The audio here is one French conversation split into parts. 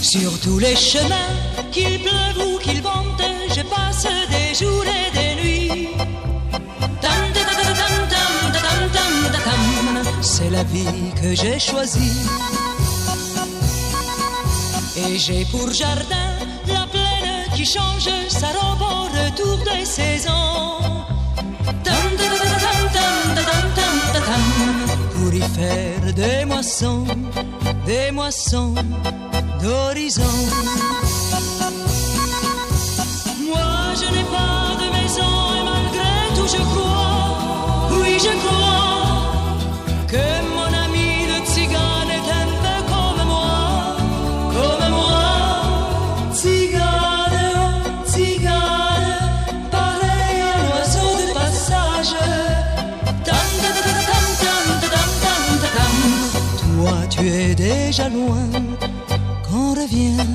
Sur tous les chemins, qu'il pleuve ou qu'il vente, je passe des jours et des nuits. C'est la vie que j'ai choisie. Et j'ai pour jardin la plaine qui change sa robe au retour des saisons. Pour y faire des moissons d'horizon. Moi je n'ai pas de maison et malgré tout je crois, oui je crois, que mon ami le tzigane est un peu comme moi, tzigane, tzigane, pareil à l'oiseau de passage. Toi tu es déjà loin quand revient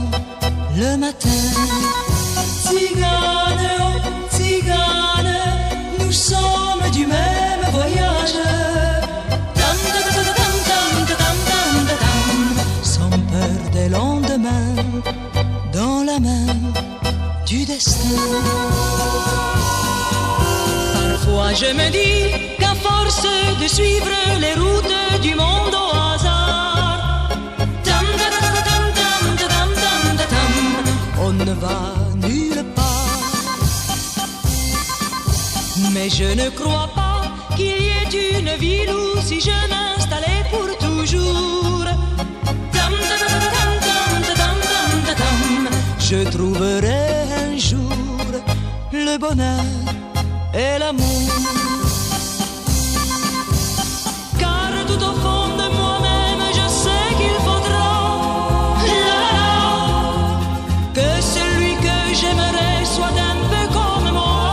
le matin. Tzigane, tzigane, nous sommes du même voyage. Sans peur des lendemains, dans la main du destin. Parfois je me dis qu'à force de suivre les routes du monde au hasard, on ne va nulle part. Mais je ne crois pas qu'il y ait une ville où si je m'installais pour toujours, je trouverai un jour le bonheur et l'amour. Car tout au fond de moi-même je sais qu'il faudra que celui que j'aimerais soit un peu comme moi,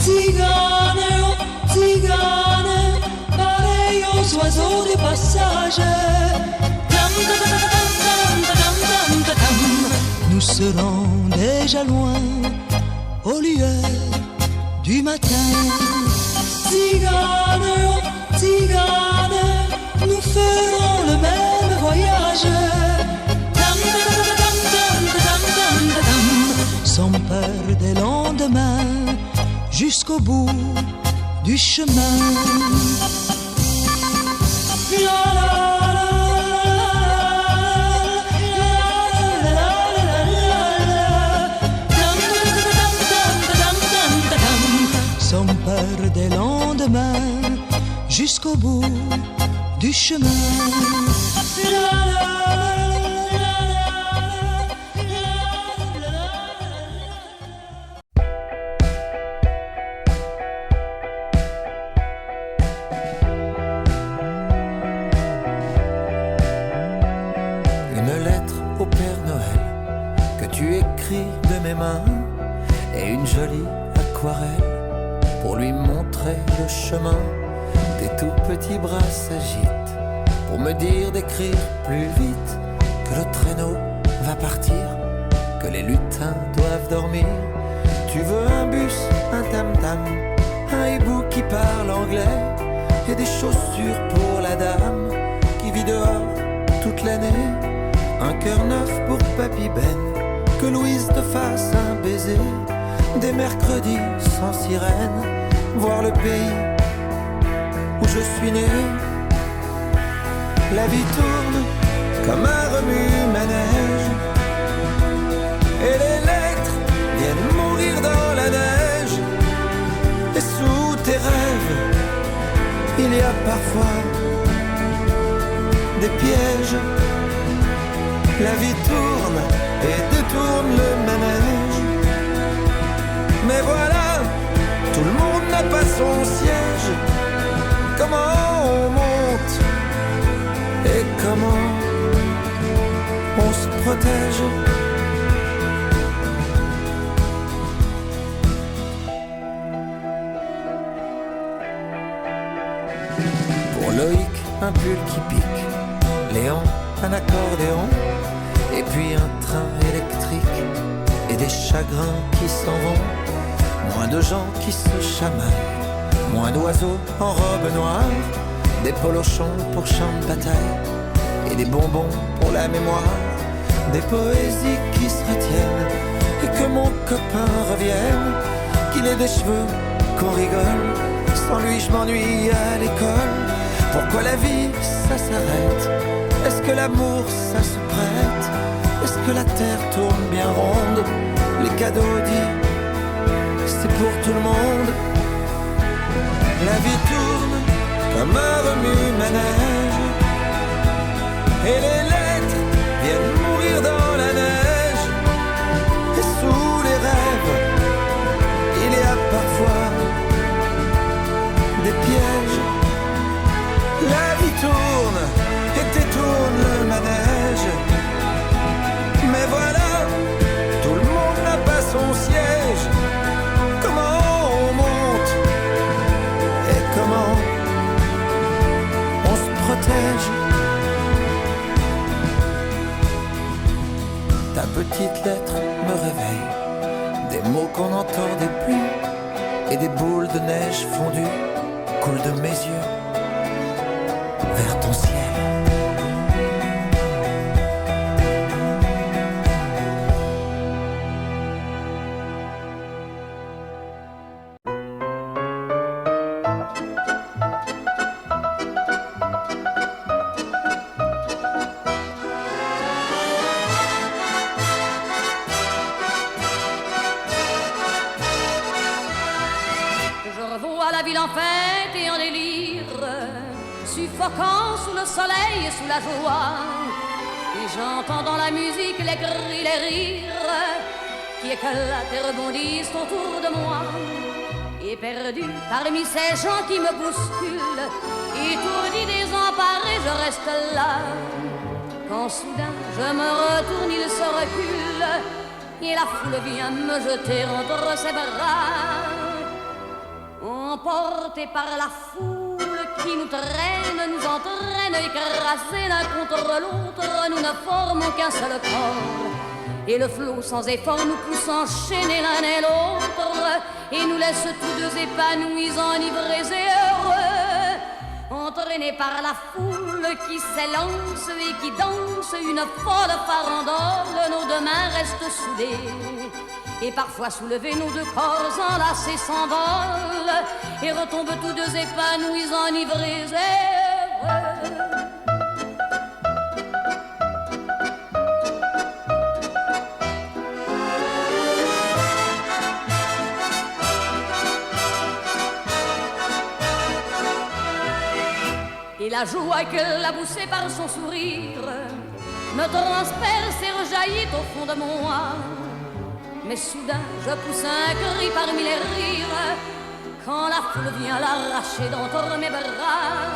tzigane, tzigane, pareil aux oiseaux des passages. Nous serons déjà loin aux lueurs du matin. Tzigane, tzigane, nous ferons le même voyage. Sans peur des lendemains, jusqu'au bout du chemin. La la la. Sans peur des lendemains, jusqu'au bout du chemin. Une lettre au Père Noël que tu écris de mes mains et une jolie aquarelle pour lui montrer le chemin. Tes tout petits bras s'agitent pour me dire d'écrire plus vite, que le traîneau va partir, que les lutins doivent dormir. Tu veux un bus, un tam-tam, un hibou qui parle anglais et des chaussures pour la dame qui vit dehors toute l'année. Un cœur neuf pour Papy Ben, que Louise te fasse un baiser. Des mercredis sans sirène, voir le pays où je suis né. La vie tourne comme un remue-manège et les lettres viennent mourir dans la neige. Et sous tes rêves, il y a parfois des pièges. La vie tourne et détourne le manège. Mais voilà, tout le monde n'a pas son siège. Comment on monte et comment on se protège? Pour Loïc, un pull qui pique. Léon, un accordéon. Et puis un train électrique et des chagrins qui s'en vont. Moins de gens qui se chamaillent, moins d'oiseaux en robe noire, des polochons pour champ de bataille, et des bonbons pour la mémoire, des poésies qui se retiennent et que mon copain revienne, qu'il ait des cheveux, qu'on rigole. Sans lui je m'ennuie à l'école. Pourquoi la vie ça s'arrête? Est-ce que l'amour ça se prête? Est-ce que la terre tourne bien ronde? Les cadeaux dits, c'est pour tout le monde. La vie tourne comme un remue-manège, et les lettres viennent mourir dans la neige. Et sous les rêves, il y a parfois des pièges. La vie tourne et détourne le manège. Mais voilà, tout le monde n'a pas son siège. Comment on monte et comment on se protège? Ta petite lettre me réveille, des mots qu'on n'entendait plus, et des boules de neige fondues coulent de mes yeux vers ton ciel. Suffoquant sous le soleil et sous la joie, et j'entends dans la musique les cris, les rires qui éclatent et rebondissent autour de moi. Et perdu parmi ces gens qui me bousculent, étourdi, désemparé, je reste là. Quand soudain je me retourne, il se recule, et la foule vient me jeter entre ses bras. Emporté par la foule qui nous traîne, nous entraîne, écrasés l'un contre l'autre, nous ne formons qu'un seul corps. Et le flot sans effort nous pousse enchaîner l'un et l'autre, et nous laisse tous deux épanouis, enivrés et heureux. Entraînés par la foule qui s'élance et qui danse une folle farandole, nos deux mains restent soudées. Et parfois soulevés, nos deux corps enlacés s'envolent et retombent tous deux épanouis, enivrés et heureux. Et la joie qu'elle a poussée par son sourire me transperce et rejaillit au fond de mon âme. Mais soudain je pousse un cri parmi les rires quand la foule vient l'arracher d'entre mes bras.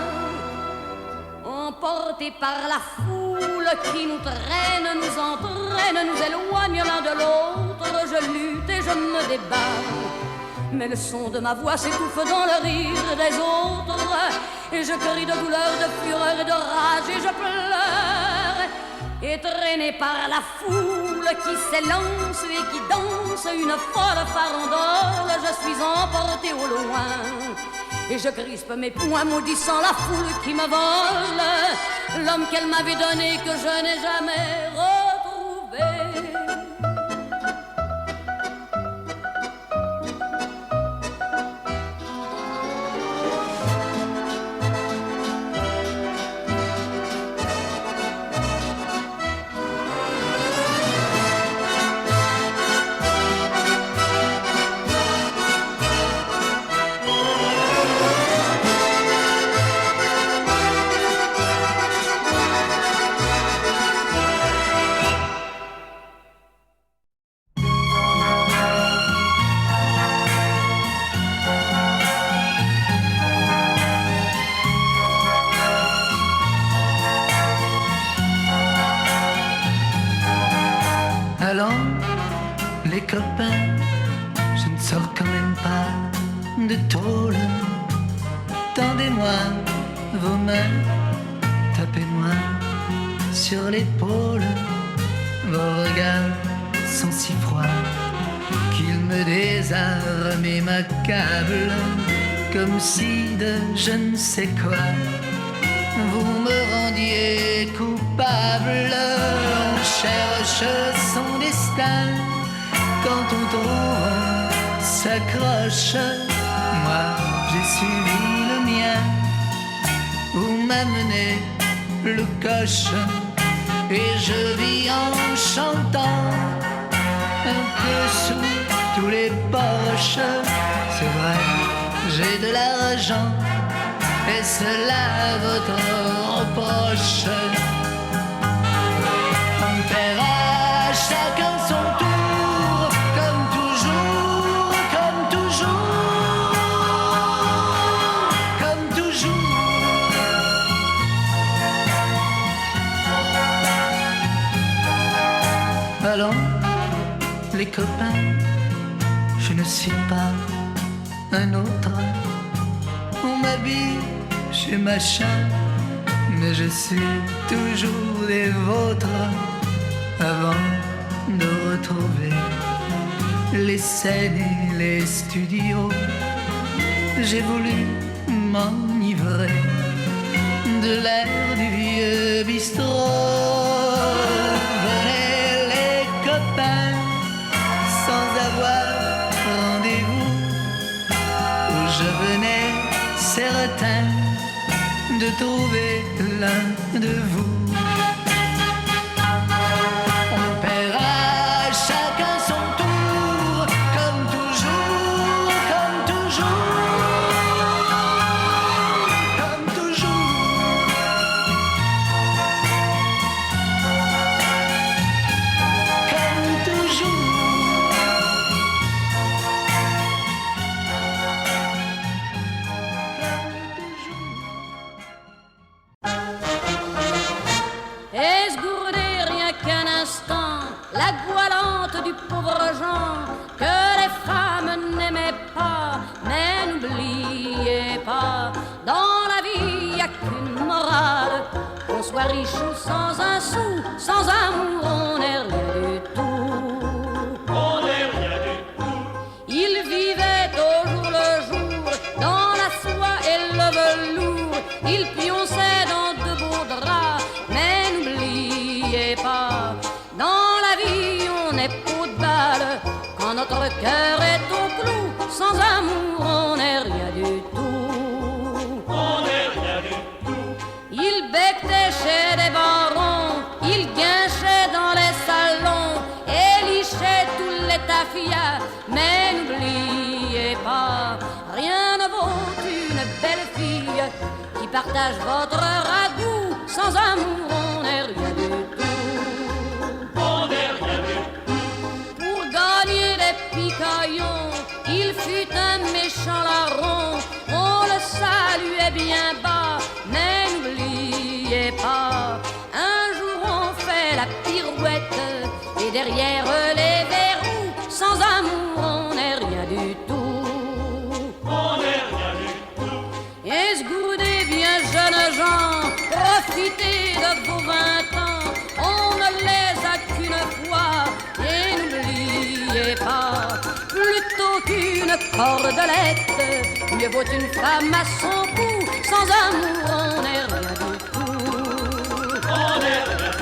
Emportés par la foule qui nous traîne, nous entraîne, nous éloigne l'un de l'autre, je lutte et je me débat. Mais le son de ma voix s'étouffe dans le rire des autres, et je crie de douleur, de fureur et de rage, et je pleure. Et traîné par la foule qui s'élance et qui danse une folle farandole, je suis emporté au loin. Et je crispe mes poings maudissant la foule qui me vole l'homme qu'elle m'avait donné que je n'ai jamais retrouvé. les copains, je ne sors quand même pas de tôle. Tendez-moi vos mains, tapez-moi sur l'épaule. Vos regards sont si froids qu'ils me désarment et m'accablent, comme si de je ne sais quoi vous me rendiez est coupable. On cherche son destin. Quand on trouve, on s'accroche. Moi, j'ai suivi le mien. Où m'a mené le coche. Et je vis en chantant. Un peu sous tous les poches. C'est vrai, j'ai de l'argent. Est-ce là votre reproche? On paiera chacun son tour, comme toujours, comme toujours, comme toujours. Allons, les copains, je ne suis pas un autre. On m'habille chez machin, mais je suis toujours des vôtres. Avant de retrouver les scènes et les studios, j'ai voulu m'enivrer de l'air du vieux bistrot. Venez les copains, sans avoir rendez-vous, où je venais certain de trouver l'un de vous. On paiera chacun son tour, comme toujours, comme toujours, comme toujours. Comme toujours. Esgourdez rien qu'un instant la goualante du pauvre Jean que les femmes n'aimaient pas. Mais n'oubliez pas, dans la vie y a qu'une morale. Qu'on soit riche ou sans un sou, sans amour on n'est rien du tout. On n'est rien du tout. Il vivait au jour le jour dans la soie et le velours. Il pionçait dans de beaux draps. Mais n'oubliez pas, dans la vie on est peau de balle. Quand notre cœur est au clou, sans amour on n'est rien du tout. On n'est rien du tout. Il becquait chez des barons, il guinchait dans les salons et lichait tous les tafias. Mais n'oubliez pas, rien ne vaut une belle fille qui partage votre ragoût. Sans amour on n'est rien du tout. On n'est rien du tout. Pour gagner des picaillons, il fut un méchant larron. On le saluait bien bas, mais n'oubliez pas, un jour on fait la pirouette et derrière les verrous, sans amour on n'est rien du tout. On n'est rien du tout. Esgourdez bien jeunes gens, profitez de vos 20 ans, on ne les a qu'une fois. Et n'oubliez pas, plutôt qu'une cordelette, mieux vaut une femme à son cou. Sans amour on n'est rien du tout. On n'est rien